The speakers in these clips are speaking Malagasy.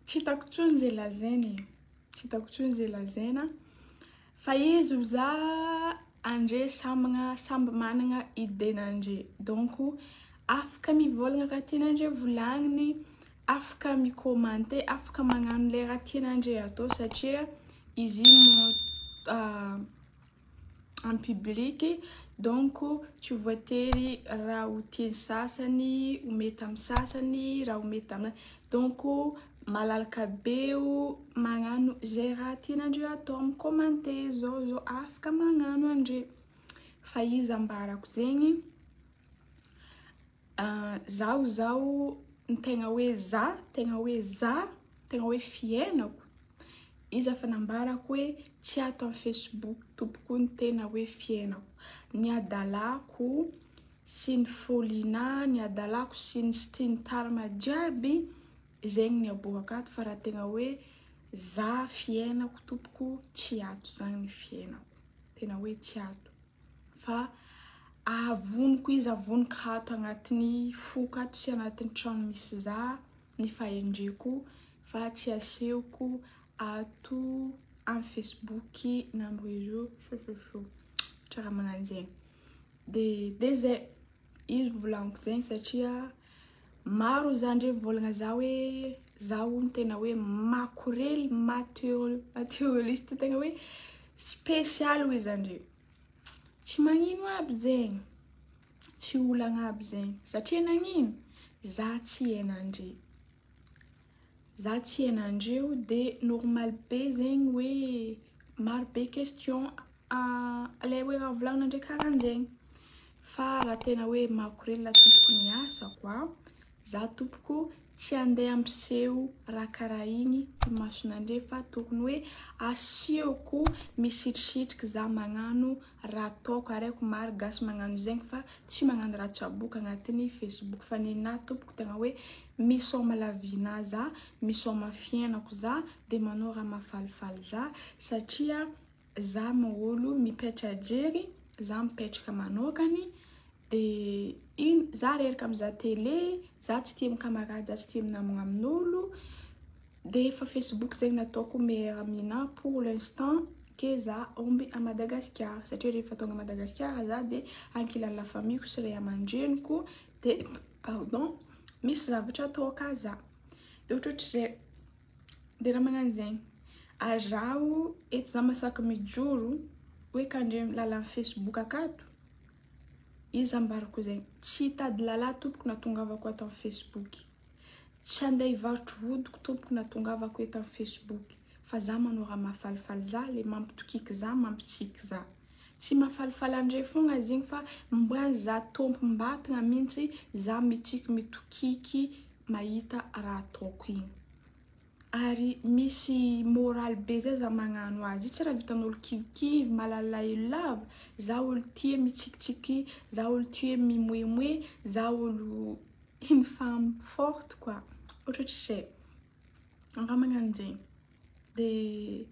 tsy hitako tsony zay lazainy e. Tsy hitako tsony zay lazaina fa izy za andre samby managna idén'andre. Donc afaka mivolagna raha tian'andre volagniny, afaka micommenter, afaka magnano le raha tian'andre atao satria izy en public. Donc tsy voatery raha ho tian'ny sasany ho mety amin'ny sasany, raha ho mety amin'ny. Donc malalaka be magnano zay raha tian'andre atao, micommenter zao afaka magnano andre. Fa izy ambarako zegny zaho tegna hoe tegna hoe fiainako. Izy efa nambarako hoe tsy ato amin'ny Facebook tompoko ny tena hoe fiainako. Ny adalako sy ny fôliana, ny adalako sy ny tarima jiaby zegny ny aboaka ato. Fa raha tegna hoe za fiainako tompoko tsy ato zany ny fiainako. Tena hoe tsy ato. Fa avoniko izy avoniko ato agnatin'ny foko ato sy agnatin'ny trano misy za ny fahendreko, fa tsy asehoko ato amin'ny Facebook na amin'ny réseau tsara magnano zegny. De zay izy volagniko zegny satria maro zandre volagna za hoe zaho ny tena hoe makorely matérialiste tegna hoe spécial hoy zandre. Tsy magnino aby zegny, tsy olagna aby zegny satria nagnino za tsy hain'andre. Za tsy hain'andreo de normal be zegny hoe maro be question le hoe raha volagnin'andre karahan'zegny. Fa raha tena hoe makorely la tompoko ny asako za tompoko tsy andeha ampiseho raha karaha igny imason'andre, fa tokony hoe asehoko misitrisitriky za magnano raha ataoko araiky malagasy magnano zegny, fa tsy magnano raha tsaboaka agnatin'ny Facebook. Fa ninahy tompoko tegna hoe misaoma la vie-na za, misaoma fiainako za, de manao raha mahafalifaly za satria za olo mipetra jery, za mipetraka manokany. De za reraka mizaha télé, za tsy tia camarade, za tsy tia minamagna amin'olo. De fa Facebook zegny nataoko meilleur amina pour l'instant ke za omby à Madagascar. Satria rehefa tonga à Madagascar za de ankilan'ny la famille sy ray aman-dreniko de misy zavatra atao ka za. De ohatrohatr'izay. De raha magnano zegny. Zaho eto za masaky mijoro hoe kandre lala amin'ny Facebook akato. Izy ambarako zegny, tsy hitady lala tompoko na tongavako ato amin'ny Facebook. Tsy andeha hivarotro vodiko tompoko na tongavako eto amin'ny Facebook. Fa za manao raha mahafalifaly za, le mampitokiky za, mampitsiky za. Tsy mahafalifaly andre fogna zegny fa mboa za tompo mbatagna mihitsy za mitsiky mitokiky mahita raha ataoko igny. Ary misy moral be zay za magnano azy. Tsy raha vitan'olo kivikivy, malalahelo lava. Za olo tia mitsikitsiky, za olo tia mimoemoe, za olo une femme forte quoi. Ohatrohatr'izay. Raha magnano zegny. De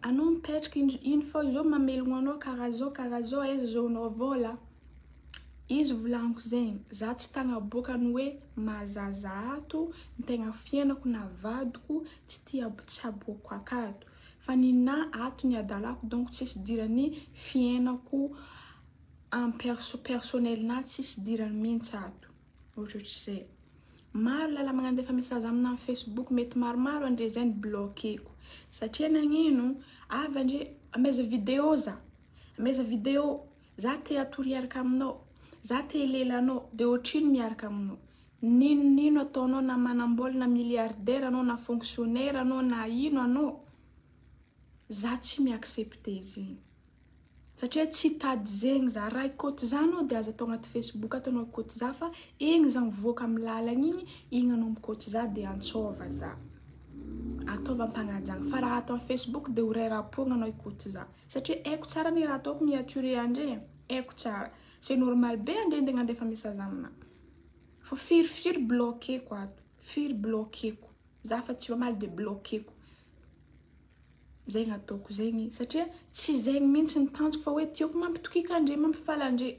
anao mipetraka iny fois zao mamelogno anao karaha zao aiza zaonao vola. Izy volagniko zegny, za tsy tagnaboakany hoe mazaza ato, ny tegna fiainako na vadiko tsy tia tsaboako akato. Fa ninahy ato ny adalako, donc tsisy dirany fiainako en personnel na tsisy dirany mihitsy ato. Ohatrohatr'izay. Maro lala magnandefa message amina Facebook mety maromaro andre zegny bloqueko. Satria nagnino avy andre ameza vidéo za te atory araka aminao, za te lelanao, de ohatrino miaraka aminao. Nino ataonao na manambola na milliardaire anao na fonctionnaire anao na ino anao. Za tsy mi-accepter zegny. Satria tsy tady zegny za, raha ikotizanao de aza atao agnaty Facebook atanao ikotiza fa igny za mivoaka amin'ny lalagna igny anao mikotiza de antsova za. Ataova ampanajagna. Fa raha atao amin'ny Facebook de ho rerapoagna anao ikotiza. Satria aiko tsara ny raha ataoko miaturer andre, aiko tsara. C'est normal be andre ndefa message amina. Fa firy bloqueko ato. Firy bloqueko. Za fa tsy mal de bloqueko. Zegny ataoko zegny satria tsy zegny mihitsy ny tanjoko fa hoe tiako mampitokiky andre, mampifaly andre.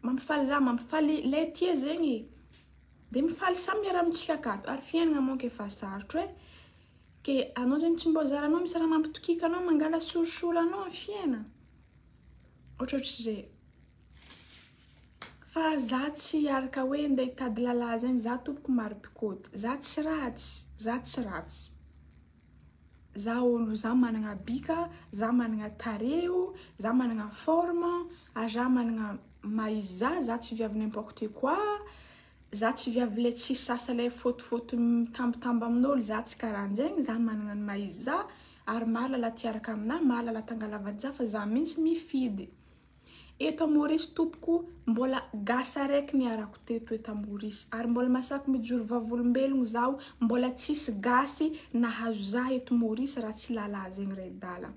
Mampifaly za, mampifaly le tia zegny. dia mifaly samy miara-mitsika akato ary fiainana manko efa sarotra hoe ke anao zegny tsy mbo zaranao misy raha mampitokika anao mangala sorisory anao amin'ny fiainana ohatrohatry zay fa za tsy araka hoe andeha hitady lalahy zegny za tompoko maro-pikôty za tsy ratsy za olo za managna bika za managna tareo za managna forme ary za managna maizy za tsy viavy n'importe quoi za tsy viavy le tsy sasa le fotofoto mitambitamby amin'olo za tsy karahan'zegny za managna ny maizy za ary mahalala tiaraka aminahy mahalala tangalavady za fa za mihitsy mifidy eto Maurice tompoko mbola gasy araiky niarako teto eto Maurice ary mbola masaky mijoro vavolombelogno zaho mbola tsisy gasy nahazo za eto Maurice raha tsy lalahy zegny ray-dala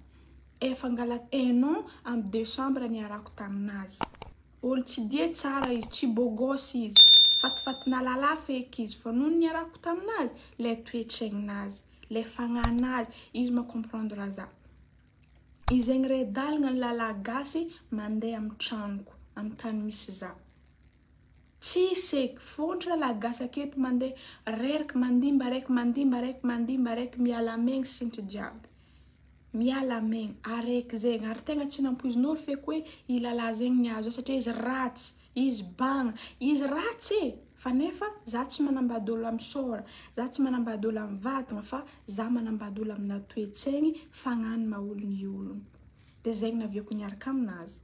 efa ngala 1 an en décembre niarako taminazy olo tsy dia tsara izy tsy bogosy izy fatifatina lalahy feky izy fa noho niarako taminazy le toetraigninazy le fagnanazy izy ma comprendre za izy zegny ray-dalagna ny lalahy gasy mandeha amin'ny tranoko amin'ny tany misy za tsy seky fontra lalahy gasy aketo mandeha reraka mandimba araiky miala megny sinitry jiaby miala megny araiky zegny ary tegna tsy nampoizin'olo feky hoe i lalahy zegny niazo satria izy ratsy izy bagna izy ratsy fa nefa za tsy manambady olo amin'ny sora za tsy manambady olo amin'ny vatagna fa za manambady olo amina toetsaigny fagnano maha olo ny ologno dia zegny naviako niaraka aminazy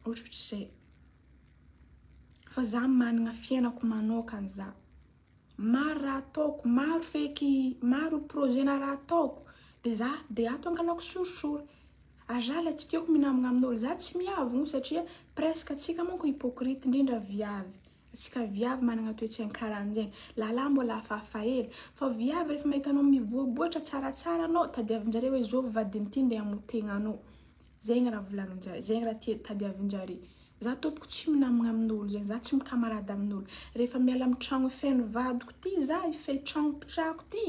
ohatrohatry zay fa za managna fiainako manokana za maro raha ataoko maro feky maro projet-na raha ataoko dia za dia ato angalako sorisory ary za le tsy tiako minamagna amin'olo za tsy miavogno satria presque atsika manko hypocrite indrindra viavy atsika viavy managna toetsaigny karahan'zegny lalahy mbola hafahafa hely fa viavy rehefa mahita anao mivoaboatra tsaratsara anao tadiavinjare hoe zao vadiny ity ndeha hamotegna anao zegny raha volagninjare zegny raha tadiavinjare za tompoko tsy minamagna amin'olo zegny za tsy mikamarady amin'olo rehefa miala amin'ny tragno feno vadiko ty za ifehy tragno pitrako ty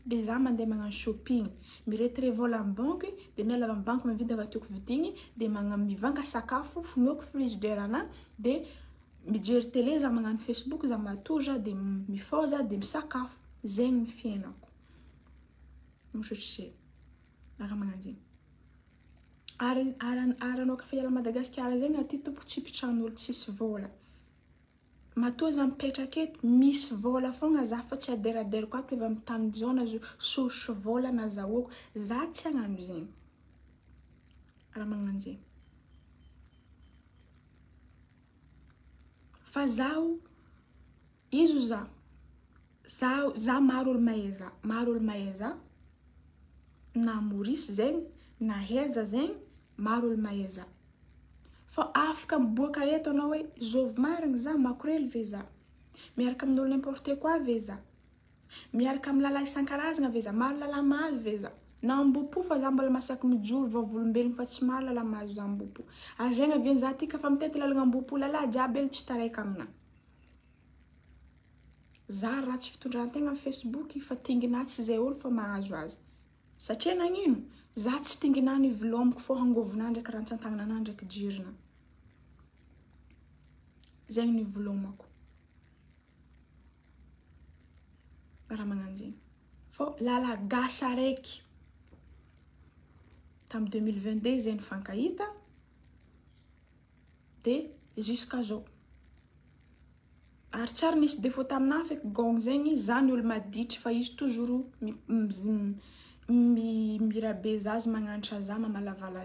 dia za mandeha magnano shopping miretiré vola amin'ny banky dia miala amin'ny banky mividy raha tiako vidigny dia mivanga sakafo finoako frigidaire-na dia mijery télé za magnano Facebook za matoja dia mifoza dia misakafo zegny ny fiainako ohatrohatry raha magnano zegny ary anao kafa hiala Madagasikara zegny aty tompoko tsy pitran'olo tsisy vola matoa za mipetraka eto misy vola fogna za fa tsy aderaderako ato avy amin'ny tany zao na source vola nazahoako za tsy hagnano zegny raha magnano zegny fa zaho izo za maro olo mahay za na Maurice zegny na heza zegny maro olo mahay za fa afaka miboaka eto anao hoe zovy marigny za makorely ve za miaraka amin'olo n'importe quoi ve za miaraka amin'ny lalahy isan-karazagna ve za maro lalahy mahazo ve za na ambopo fa za mbola masaky mijoro vavolombelogno fa tsy maro lalahy mahazo za ambopo ary zegny aviany za ty kafa mitety lalagna ambopo lalahy jiaby ely tsy taraika amina za ratsy fitondrantegna amin'ny Facebook fa tingina tsy zay olo fa mahazo azy satria nagnino za tsy tingina ny vilomiko fô hangovina ndraiky rantsan-tagnana ndraiky jirina zegny ny vilomako raha magnano zegny fô lalahy gasy araiky tamin'ny 2022 zegny fankahita dia jusqu'à zao ary tsara nisy défaut taminahy feky gong zegny za ny olo maditry fa izy toujours mirabe zazy magnantra za mamalavala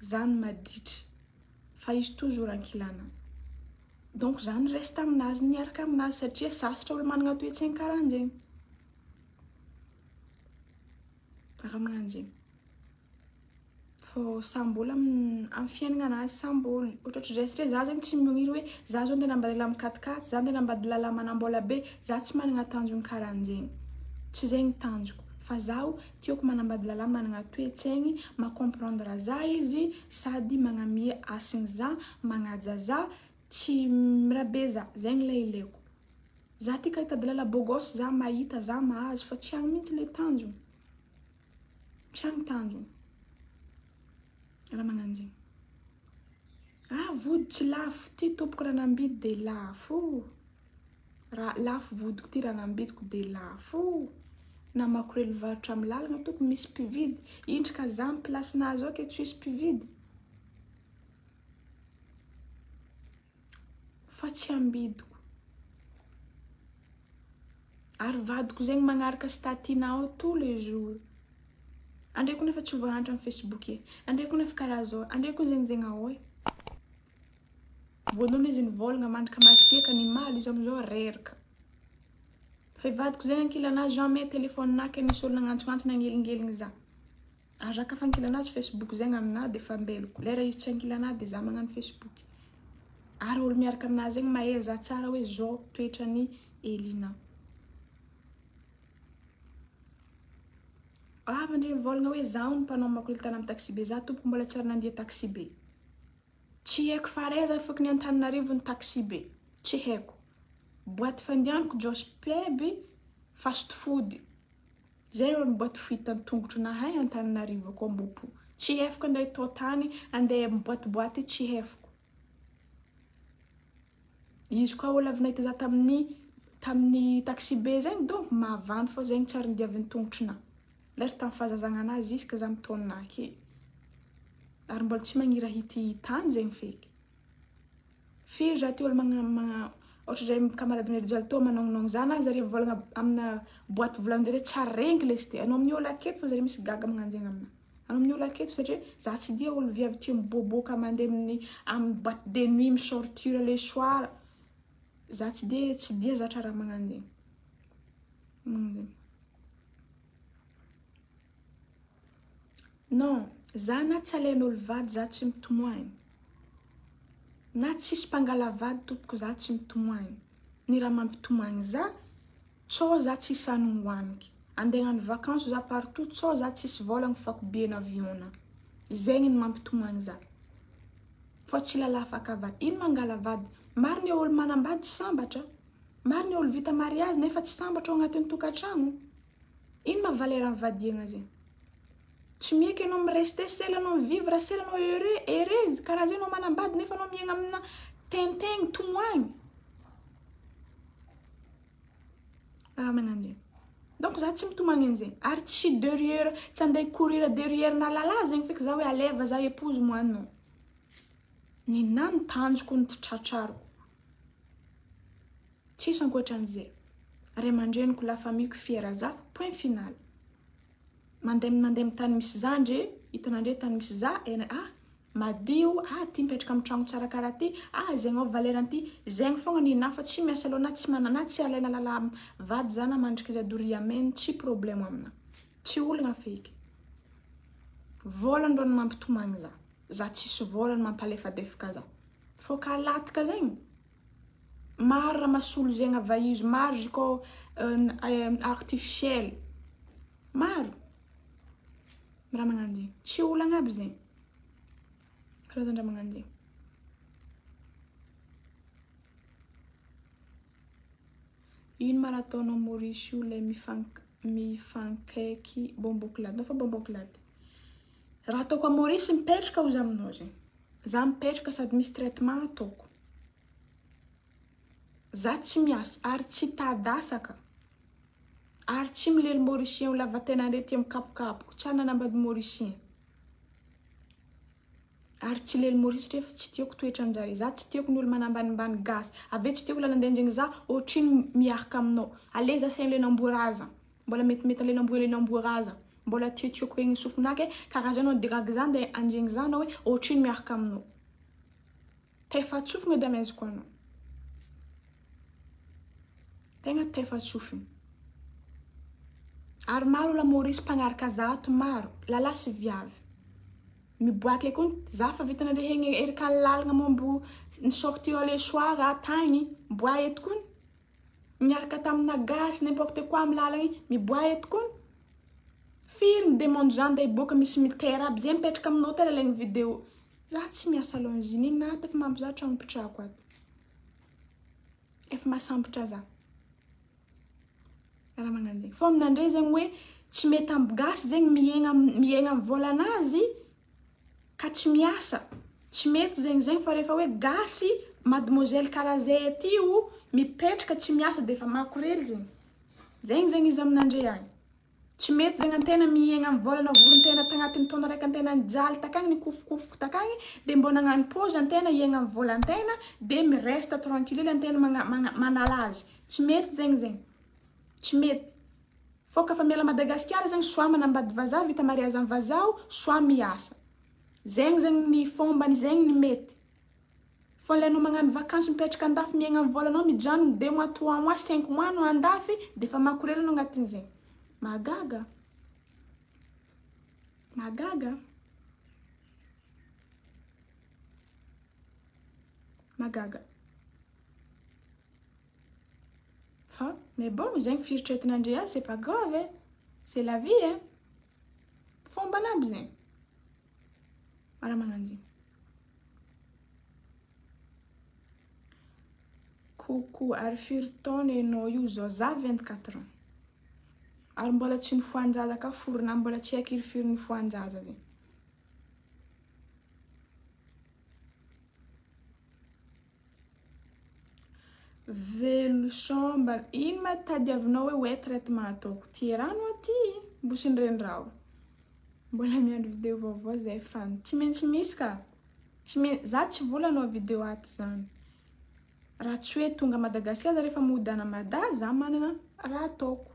za ny maditry fa izy toujours ankilana donc za ny reste aminazy niaraka aminazy satria sasatra olo managna toetsaigny karahan'zegny raha magnano zegny fô samby olo amin'ny fiaignanazy samby olo ohatrohatry zay satria za zegny tsy migniry hoe za zao ndeha nambady lalahy mikatikaty za ndeha nambady lalahy manambola be za tsy managna tanjony karahan'zegny tsy zegny tanjoko fa zaho tiako manambady lalahy managna toetsaigny makomprendre za izy sady magnamia asigny za magnaja za tsy mirabe za zegny le ilaiko za tika hitady lalahy bogosy za mahita za mahazo fa tsy agny mihitsy le tanjony tsy agny tanjony raha magnano zegny vody tsy lafo ty tompoko raha nambidy dia lafo raha lafo vodiko ty raha nambidiko de lafo. Na makorely varotra amin'ny lalagna toko misy mpividy. Indrika za amin'ny plasinazy ao ke tsisy mpividy. Fa tsy ambidiko. Ary vadiko zegny magnaraka statinao tous les jours. Andreko nefa tsy voanatra amin'ny Facebook e. Andreko nefa karaha zao. Andreko zegny ao e. Voanona izy nivolagna mandrika masiaka ny maly izy amizao reraka. Fa vadiko zegny ankilanazy jamais téléphone ke nisy olona gnantsognantsona agnelingeligny za. Azaka fa ankilanazy Facebook zegny amina de fa mbeloko. Lera izy tsy ankilanazy de za magnano Facebook. Ary olo miaraka aminazy zegny mahay za tsara hoe zao toetrany Elina. Vandre volagna hoe zaho mpanao makorely tany amin'ny taxi be. Za tompoko mbola tsy ary nandeha taxi be. Tsy haiko fareza fôk ny Antananarivo ny taxi be. Tsy haiko. Boîte fandianako Josh Peby fast food. Zay ro ny boîte fita tongotro na hay Antananarivo ko Ambohipo. Tsy haiko andeha tao tany andeha boîte tsy haiko. Izy koa olo avy nahita za tamin'ny taxi be zegny donc mavandy fô zegny tsara ndiaviny tongotro na. Lera tamin'ny fahazazagna anazy izy ka za mitaona ake. Ary mbola tsy magnira hity tany zegny feky. Firy za ty olo ohatra zay camarade Nerdial tô manongnonogno zana zare volagna amina boîte volanjare tsara rengy lesy ty. Anao amin'ny olo aketo fa zare misy gaga magnanjegny amina. Anao amin'ny olo aketo satria za tsy dia olo viavy tia miboboka mandeha amin'ny boîte de nuit misortir le soir. Za tsy dia zatra raha magnanjegny. Non, za na tsy alain'olo vady za tsy mitomoagny. Na tsisy mpangala vady tompoko za tsy mitomoagny. Ny raha mampitomoagny za, tsao za tsisy anohaniky. Andeha hagnano vacances za partout, tsao za tsisy volagna fako billet avion. Zegny ny mampitomoagny za. Fô tsy lala faka vady. Ino mangala vady? Mariny olo manambady tsy sambatra. Mariny olo vita mariage nefa tsy sambatra ao agnatin'ny tokantragno. Ino mavaleran'ny vadiagna zegny? Tsy mieky anao mireste sela anao vivre sela anao heureux karaha zay anao manambady nefa anao miaigna amina tenteng tomoagny. Raha magnanjegny. Donc za tsy mitomoagny an'zegny. Ary tsy derrière, tsy andeha courir derrière na lala zegny feky za hoe aleva za épouse moi non. Ny nany tanjoko ny tratrariko. Tsisy ankoatran'izay. Ray aman-dreniko la famille fiera za, point final. Mandeha tany misy zandre, hitanandre tany misy za, madio, ty mipetraka amin'ny tragno tsara karaha ty, zegny ao valeranty, zegny fogna ny nafa tsy miasa aloha na tsy manana tsy alaina lala vady zana mandrika izy adoria ameny, tsy problème amina. Tsy olagna feky. Volany ro ny mampitomagny za. Za tsisy volany mampalefadefaka za. Fô ka latika zegny. Maro raha masolo zegny avaizo, maro izy ko artificiel. Maro. Raha magnanjegny. Tsy olagna aby zegny. Karazan-draha magnanjegny. Ino mara ataonao Maurice io le mifankaiky bomboklady. Nafa bomboklady. Raha ataoko a Maurice mipetraka ozy aminao zegny. Za mipetraka sady misy traitement ataoko. Za tsy miasa ary tsy tadasaka. Ary tsy milely Mauricien ho lavatenandre tia mikapokapoka. Tsy nanambady Mauricien. Ary tsy lely Maurice refa tsy tiako toetranjare. Za tsy tiako ny olo manambanimbany gasy. Ave tsy tiako lanandenjegny za ohatriny miaraka aminao. Ale za sain lenamboaraza. Mbola metimety lenamboaraza. Mbola tiatiako egny sofinake karaha zay anao dirag zany de anjegny zany hoe ohatriny miaraka aminao. Tefa-tsofina edy ameziko anao. Tegna tefa-tsofina. Ary maro la Maurice mpagnaraka zato maro. Lala sy viavy. Miboaka ekony za fa vitanandre hegny erika lalagna mombo ny sortir le soir atagny. Miboa eto kony. Miaraka tamina gasy n'importe quoi amin'ny lalagny miboa eto kony. Firy ny demande zany de boka misy mitera aby zay mipetraka amin'ny hôtel alaigny vidéo. Za tsy miasa lonziny na tefa mampizatra tragno pitrako ato. Efa masambatra za. Raha magnanjegny. Fô aminandre zegny hoe tsy mety amby gasy zegny miaigna amin'ny volanazy ka tsy miasa. Tsy mety zegny fa rehefa hoe gasy mademoiselle karaha ty io mipetraka tsy miasa dia efa makorely zegny. Zegny izy amin'andre agny. Tsy mety zegny antena miaigna amin'ny volana voron-tena tagnatin'ny taona raiky antena nijaly takagny nikofokofoko takagny dia mbô nagnano pause antena iaigna amin'ny volan-tena dia miresta tranquille antena manala azy. Tsy mety zegny. Tsy mety. Fô ka fa miala Madagasikara zegny soit manambady vazaha vita mariage amin'ny vazaha soit miasa. Zegny ny fombany zegny ny mety. Fô le anao magnano vakansy mipetraka andafy miaigna amin'ny volanao mijanona 2 mois 3 mois 5 mois no andafy dia efa makorely anao agnatin'izegny. Magaga. Fa, mais bon, zegny fieritreretin'andre azy, c'est pas grave, hein. C'est la vie, hein. Fomba aby zegny. Raha magnano zegny. Coucou, ary firy taona ianao io? Za 24 ans. Ary mbola tsy nifohan-jaza ka forona, mbola tsy haiko firy nifohan-jaza zegny. Velo somba, ino ma tadiavinao hoe traitement ataoko? Ty rano aty, bosiny rendrao. Mbola miandry vidéo vaovao zay fan. Tsy maintsy misy ka. Za tsy volanao vidéo aty zany. Raha tsy hoe tonga Madagasikara rehefa mody Anamada, za manana raha ataoko.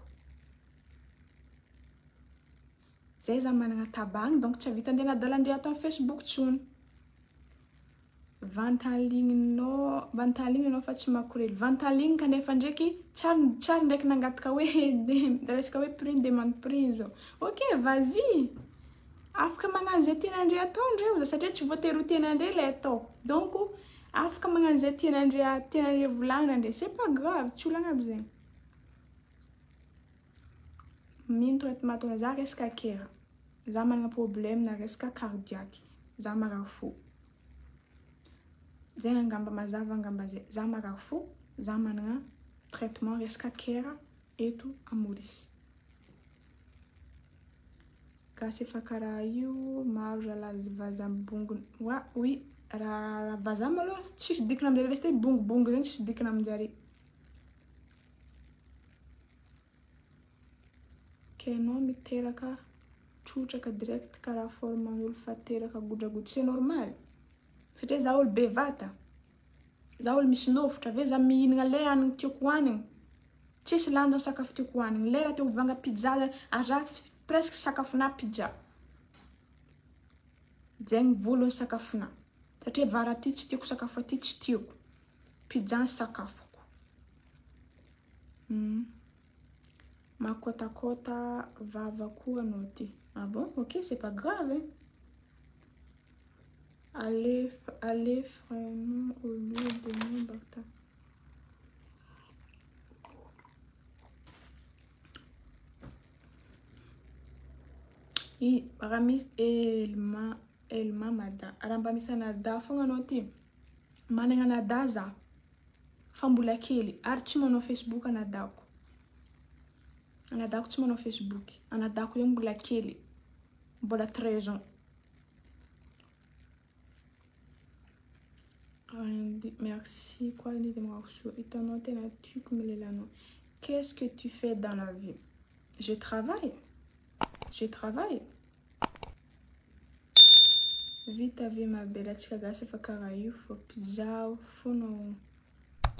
Zay za manana tabagny, donc tsy avita andeha nadalandre ato amin'ny Facebook tsony. Vantaligninao fa tsy makorely. Vantaligny kanefa ndraiky tsary ndraiky nangataka hoe resaka hoe prix demande prix zao. Ok, vas-y. Afaka magnano zay tian'andre ataondreo satria tsy voatery ho tian'andre le atao. Donc afaka magnano zay tian'andre volagnina andre. C'est pas grave, tsy olagna aby zegny. Mino traitement ataona za resaka kera. Za manana problème na resaka cardiaque. Za marary fo. Zegny angamba mazava angamba zay. Za marary fo, za manana traitement resaka kera eto a Maurice. Gasy efa karaha io maro ralazy vazam-bongony. Oui, raha vazaha maloha tsisy dikana aminjare resty bongo zegny tsisy dikana aminjare. Kenao miteraka trotraka direct karaha forman'olo fa teraka godragotra. C'est normal. Satria za olo bevata. Za olo misy nofotra. Ave za mihinagna le hanigny tiako hohanigny. Tsisy lanjany sakafo tiako hohanigny. Le raha tiako vanga pizza, aza presque sakafona pizza. Zegny voalohany sakafona. Satria vara ty tsy tiako, sakafo aty tsy tiako. Pizza sakafoko. Makotakota vava koa anao ty. Ah bon, ok, c'est pas grave, hein. Allez vraiment au lieu de mon bata. Ramis elma mada. Aramba misy anada fogna anao ty. Managna anada za. Fa mbola kely. Ary tsy manao Facebook anadako. Anadako tsy manao Facebook. Anadako zegny mbola kely. Mbola 13 ans. Merci. Quoi de morceau? Itanao tena tiako milelanao. Qu'est-ce que tu fais dans la vie? Je travaille. Vite ave ma belle, atsika gasy efa karaha io fô pizza fonao.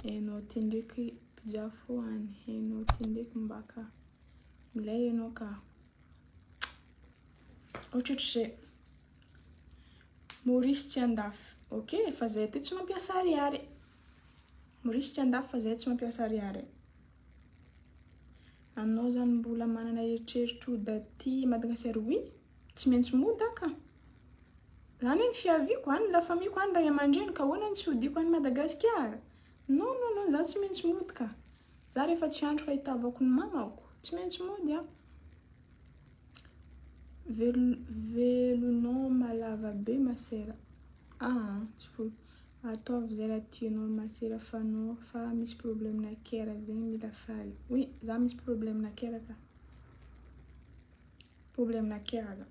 Enao ty ndraiky pizza fo any. Enao ty ndraiky mbaka milay enao ka. Ohatrotry Maurice tsy andafy. Ok, fa zay ty tsy mampiasa ariary. Maurice tsy andafy fa zay tsy mampiasa ariary. Anao zany mbola manana eritreritro daty Madagasikara. Oui, tsy maintsy mody ka. Zany ny fiaviako any, la famille ko any ray aman-dreny ka hoana tsy hodiko any Madagasikara. Non, za tsy maintsy mody ka. Za rehefa tsy andro ka hitavako ny mamako, tsy maintsy mody a. Velonao malava be masera. Tsy folo. Ataovy zay raha tianao masera fanao fa misy problème na kera zegny mila faly. Oui, za misy problème na kera ka. Problème na kera za.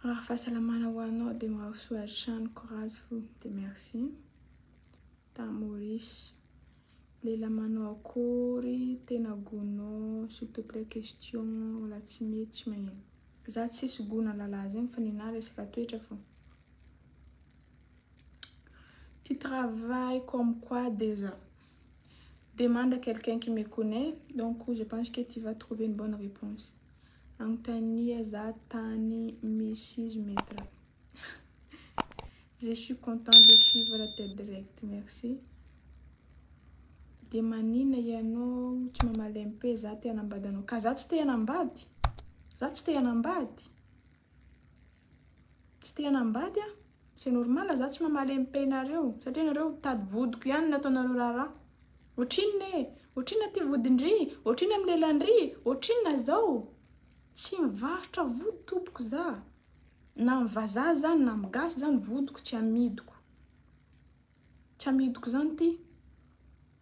raha fahasalamana ho anao dia mahasoa trano courage fo dia merci. Tamorisy lela manao akory tena gonao s'il te plaît question la tsy mety tsy magnino za tsisy gona lalahy zegny fa ninahy resaka toetra fo. Tu travailles comme quoi déjà? Demande à quelqu'un qui me connaît, donc je pense que tu vas trouver une bonne réponse. Antania Zatani Mrs. Metra. Je suis content de suivre tes directs, merci. De manina ianao tsy mamalempe za te hanambady anao. Ka za tsy te hanambady. Za tsy te hanambady. Tsy te hanambady a? C'est normal za tsy mamalempe nareo satria nareo tady vodiko ihany nataonareo raha. Ohatrinona ty vodindry, ohatrinona amin'ny lelandry, ohatrinona zao. Tsy mivarotra vody tompoko za. Na mivazaha zany na migasy zany vodiko tsy amidiko. Tsy amidiko zany ty.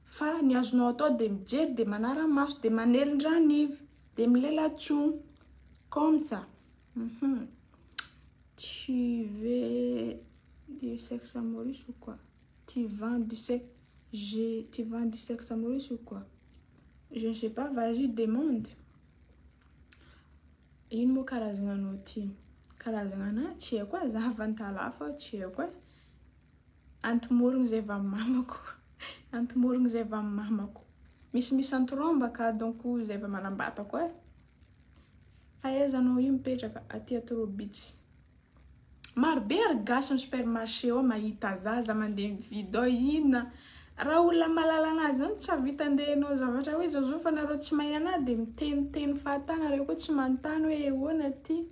Fa ny azonao atao dia mijery, dia manara-maso, dia manerin-dranivo, dia milela-tsogno. Comme ça. Tu veux du sexe à Maurice ou quoi? Tu vends du sexe à Maurice ou quoi? Je ne sais pas, vas-y, demande. Ino mo karazagna anao ty? Karazagna ana tsy haiko za vantala fa tsy haiko. Antomorigny zay va mamako. Antomorigny zay va mamako. Misy antoromba ka donc zay va manambatako e. Fa ezanao io mipetraka aty Atorobitsy. Marobe ary gasy ny supermarché ao mahita za mandeha mividy ao ina. Raha olona malala anazy zany tsy avita andehanao zavatra hoe zao fa nareo tsy mahay anahy dia miteniteny fahatana nareo koa tsy manontany hoe ahoana ty.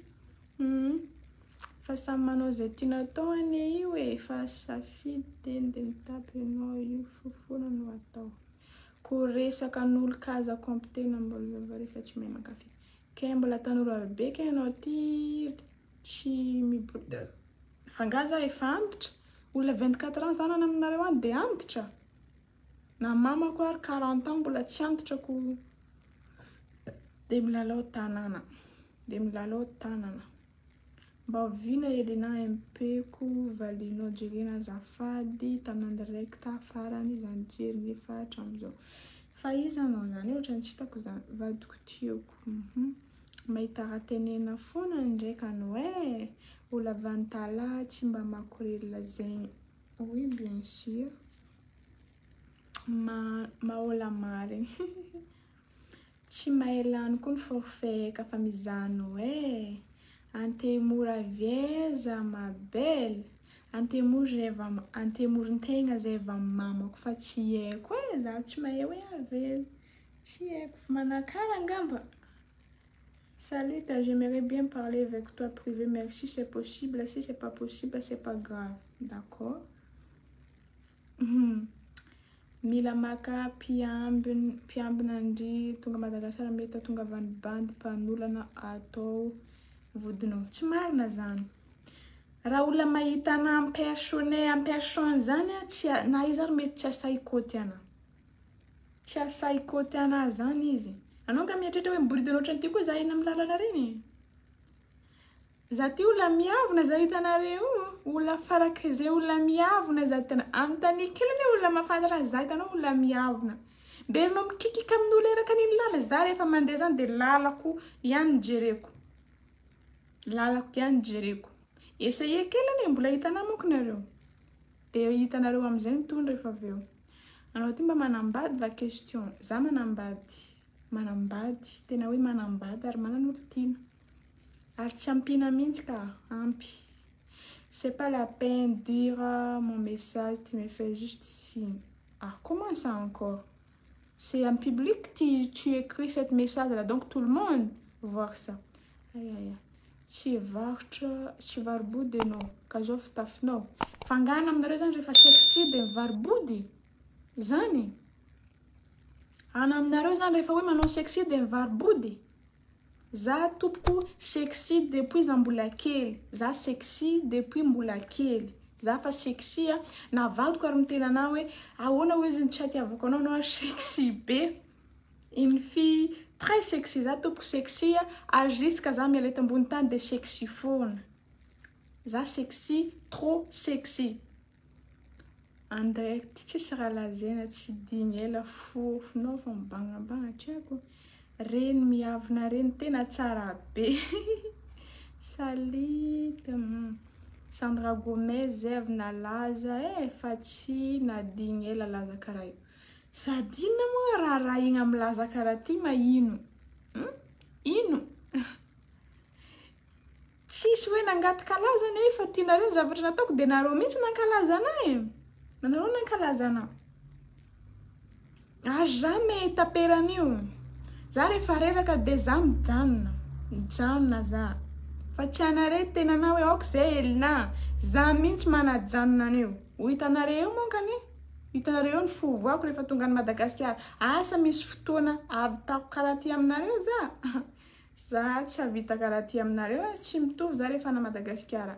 Fa samy manao zay tiana atao anie io e. Fa safidy teny dia mitapy ianao io fofona no atao. Ko resaka n'olo-kaza comptena mbola rehefa tsy mahay mankafy. Ke mbola tanora beky ianao ty tsy miboda. Fangaza efa antitra. Olona 24 ans zany aminareo any dia antitra. Na mamako ary 40 ans mbola tsy antitra ko. Dia milalao tanana. Mba oviana Elena MP-ko valinao jerena azafady tamin'ny direkta farany zany jery nefa hatramin'izao. Fa iza anao zany ohatrany tsy hitako zany vadiko tiako. Mahita raha tenena foana ndraika anao e. Ola vantala tsy mba makorela zegny. Oui bien sûr. Maola marigny. Tsy mahelany koa ny forfait ka fa mizano e. Antemora vieza ma belle. Antemorin-tegna zay va mamako fa tsy haiko e za tsy mahay hoe avela. Tsy haiko fa manakara angamba. Salut, j'aimerais bien parler avec toi privé. Merci, c'est possible. Si c'est pas possible, c'est pas grave. D'accord? Mila maka piambina ndry tonga Madagascar mety tonga vandibandy mpanolana atao vodinao. Tsy marina zany. Raha olona mahita ana en personne zany tsy na izy ary mety tsy asaikôty ana. Tsy asaikôty ana zany izy. Anao ka mieritreritra hoe miboridana ohatran'ity koa za eny amin'ny lalana reny. Za ty olona miavona za hitanareo. Olona farak'izay olona miavona za hitana. Anontany kely anie olona mahafantatra za hitanao olona miavona. Mberinao mikikika amin'ny olona eraka an'iny lala. Za rehefa mandeha zany dia lalako ihany jereko. Essaye kely anie mbola hitanao monko nareo. Dia hitanareo amin'izay ny tony rehefa avy eo. Anao ty mba manambady va question. Za manambady. Tena hoe manambady ary manan'olo tiana. Ary tsy ampina mihitsy ka ampy. C'est pas la peine de dire mon message, tu me fais juste signe. Ah, comment ça encore? C'est en public que tu écris ce message-là, donc tout le monde voit ça. Aïe. Tsy varibody ianao, ka zao fitafinao. Fangana aminareo zany rehefa sexy dia mivaribody. Zany. Ana aminareo zany rehefa hoe manao sexy dia mivaribody. Za tompoko sexy depuis za mbola kely. Za sexy depuis mbola kely. Za fa sexy na vadiko ary miteny ana hoe ahoana hoe izy tsy hatiavako anao na sexy be. Une fille très sexy. Za tompoko sexy ary jusqu'à za miala eto ambony tany dia sexy foana. za sexy trop sexy andraiky ty tsisy raha lazaina tsy digny ela fofonao fa mibagnabagna tiako reny miavina reny tena tsara be salita Sandra Gomez zay avy nalaza fa tsy nadigny ela laza karaha io sady inona moa raha igny amlaza karaha ty ma ino ino tsisy hoe nangaty kalaza nefa tianareo zavatra nataoko de nareo mihitsy nankalaza anahy nareo nankalaza anahy ary za metaperan'io za rehefa reraka de za mijanona za fa tsy anare tena na hoe aoko zay Elina za mihitsy manajanona an'io ho hitanareo eo monkany hitanareo eo ny fovoako rehefa tonga any Madagasikara asa misy fotoana avitako karaha ty aminareo za tsy havita karaha ty aminareo tsy mitovy za rehefa na Madagasikara